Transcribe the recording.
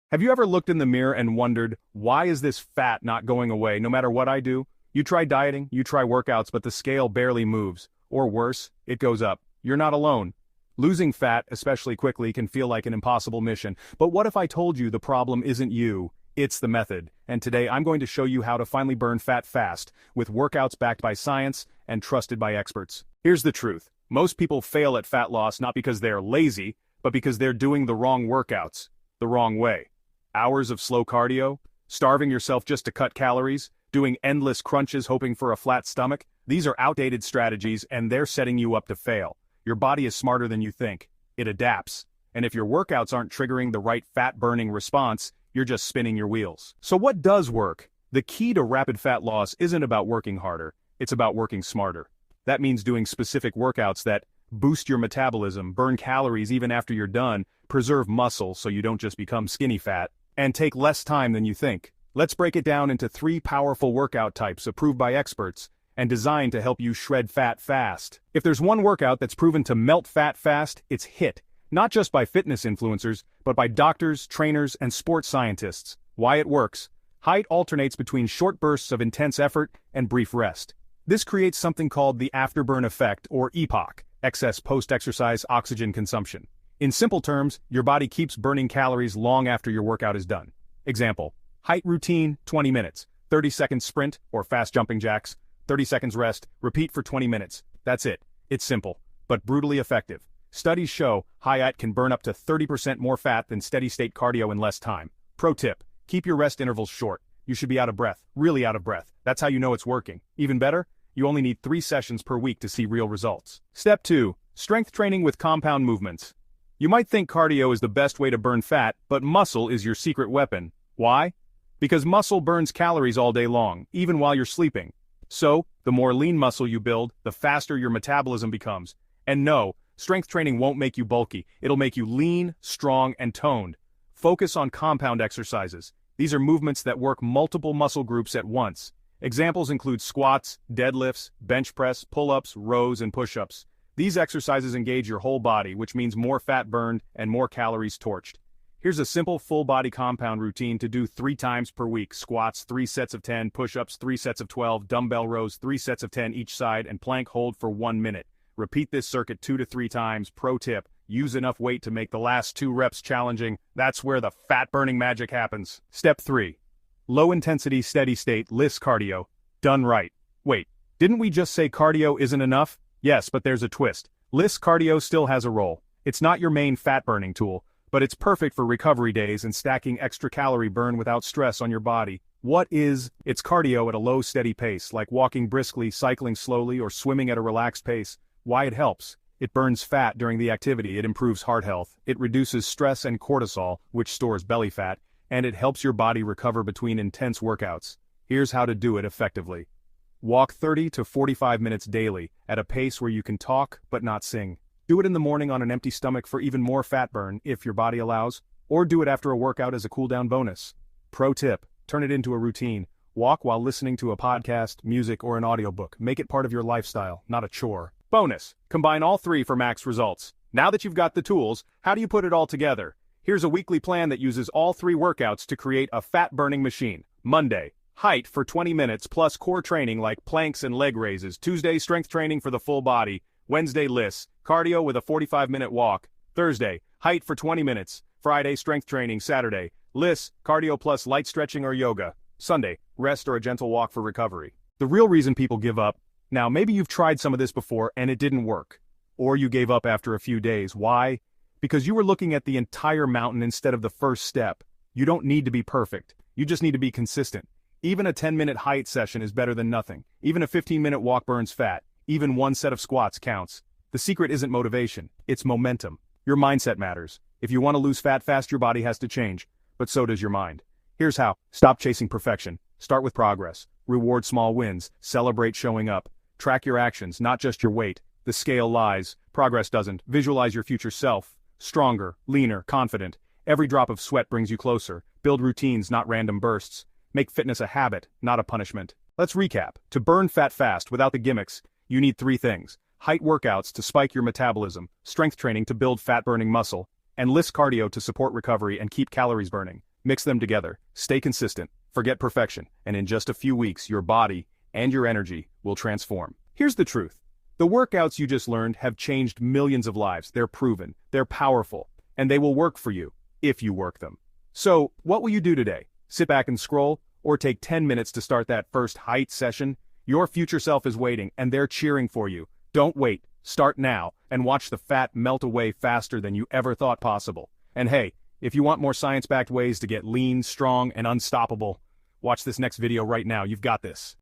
Have you ever looked in the mirror and wondered, why is this fat not going away no matter what I do? You try dieting, you try workouts, but the scale barely moves. Or worse, it goes up. You're not alone. Losing fat, especially quickly, can feel like an impossible mission. But what if I told you the problem isn't you, it's the method? And today I'm going to show you how to finally burn fat fast, with workouts backed by science and trusted by experts. Here's the truth. Most people fail at fat loss not because they're lazy, but because they're doing the wrong workouts, the wrong way. Hours of slow cardio, starving yourself just to cut calories, doing endless crunches hoping for a flat stomach. These are outdated strategies and they're setting you up to fail. Your body is smarter than you think. It adapts. And if your workouts aren't triggering the right fat-burning response, you're just spinning your wheels. So what does work? The key to rapid fat loss isn't about working harder, it's about working smarter. That means doing specific workouts that boost your metabolism, burn calories even after you're done, preserve muscle so you don't just become skinny fat, and take less time than you think. Let's break it down into 3 powerful workout types approved by experts and designed to help you shred fat fast. If there's one workout that's proven to melt fat fast, it's HIIT. Not just by fitness influencers, but by doctors, trainers, and sports scientists. Why it works? HIIT alternates between short bursts of intense effort and brief rest. This creates something called the afterburn effect, or EPOC, excess post-exercise oxygen consumption. In simple terms, your body keeps burning calories long after your workout is done. Example, HIIT routine, 20 minutes, 30 seconds sprint or fast jumping jacks, 30 seconds rest, repeat for 20 minutes. That's it. It's simple, but brutally effective. Studies show HIIT can burn up to 30% more fat than steady-state cardio in less time. Pro tip, keep your rest intervals short. You should be out of breath, really out of breath. That's how you know it's working. Even better, you only need 3 sessions per week to see real results. Step 2, strength training with compound movements. You might think cardio is the best way to burn fat, but muscle is your secret weapon. Why? Because muscle burns calories all day long, even while you're sleeping. So, the more lean muscle you build, the faster your metabolism becomes. And no, strength training won't make you bulky, it'll make you lean, strong, and toned. Focus on compound exercises. These are movements that work multiple muscle groups at once. Examples include squats, deadlifts, bench press, pull-ups, rows, and push-ups. These exercises engage your whole body, which means more fat burned and more calories torched. Here's a simple full-body compound routine to do 3 times per week. Squats, 3 sets of 10, push-ups, 3 sets of 12, dumbbell rows, 3 sets of 10 each side, and plank hold for 1 minute. Repeat this circuit 2 to 3 times. Pro tip, use enough weight to make the last 2 reps challenging. That's where the fat-burning magic happens. Step 3. Low-intensity, steady-state, LISS cardio. Done right. Wait, didn't we just say cardio isn't enough? Yes, but there's a twist. LISS cardio still has a role. It's not your main fat-burning tool, but it's perfect for recovery days and stacking extra calorie burn without stress on your body. What is? It's cardio at a low, steady pace, like walking briskly, cycling slowly, or swimming at a relaxed pace. Why it helps? It burns fat during the activity, it improves heart health, it reduces stress and cortisol, which stores belly fat, and it helps your body recover between intense workouts. Here's how to do it effectively. Walk 30 to 45 minutes daily, at a pace where you can talk but not sing. Do it in the morning on an empty stomach for even more fat burn, if your body allows, or do it after a workout as a cool-down bonus. Pro tip, turn it into a routine. Walk while listening to a podcast, music, or an audiobook. Make it part of your lifestyle, not a chore. Bonus, combine all 3 for max results. Now that you've got the tools, how do you put it all together? Here's a weekly plan that uses all 3 workouts to create a fat-burning machine. Monday, HIIT for 20 minutes plus core training like planks and leg raises. Tuesday, strength training for the full body. Wednesday, LISS, cardio with a 45-minute walk. Thursday, HIIT for 20 minutes. Friday, strength training. Saturday, LISS, cardio plus light stretching or yoga. Sunday, rest or a gentle walk for recovery. The real reason people give up. Now, maybe you've tried some of this before and it didn't work. Or you gave up after a few days. Why? Because you were looking at the entire mountain instead of the first step. You don't need to be perfect. You just need to be consistent. Even a 10-minute HIIT session is better than nothing. Even a 15-minute walk burns fat. Even 1 set of squats counts. The secret isn't motivation, it's momentum. Your mindset matters. If you want to lose fat fast, your body has to change. But so does your mind. Here's how. Stop chasing perfection. Start with progress. Reward small wins. Celebrate showing up. Track your actions, not just your weight. The scale lies. Progress doesn't. Visualize your future self. Stronger, leaner, confident. Every drop of sweat brings you closer. Build routines, not random bursts. Make fitness a habit, not a punishment. Let's recap. To burn fat fast without the gimmicks, you need 3 things. HIIT workouts to spike your metabolism, strength training to build fat-burning muscle, and LISS cardio to support recovery and keep calories burning. Mix them together, stay consistent, forget perfection, and in just a few weeks your body and your energy will transform. Here's the truth. The workouts you just learned have changed millions of lives. They're proven, they're powerful, and they will work for you, if you work them. So, what will you do today? Sit back and scroll, or take 10 minutes to start that first HIIT session? Your future self is waiting, and they're cheering for you. Don't wait. Start now, and watch the fat melt away faster than you ever thought possible. And hey, if you want more science-backed ways to get lean, strong, and unstoppable, watch this next video right now. You've got this.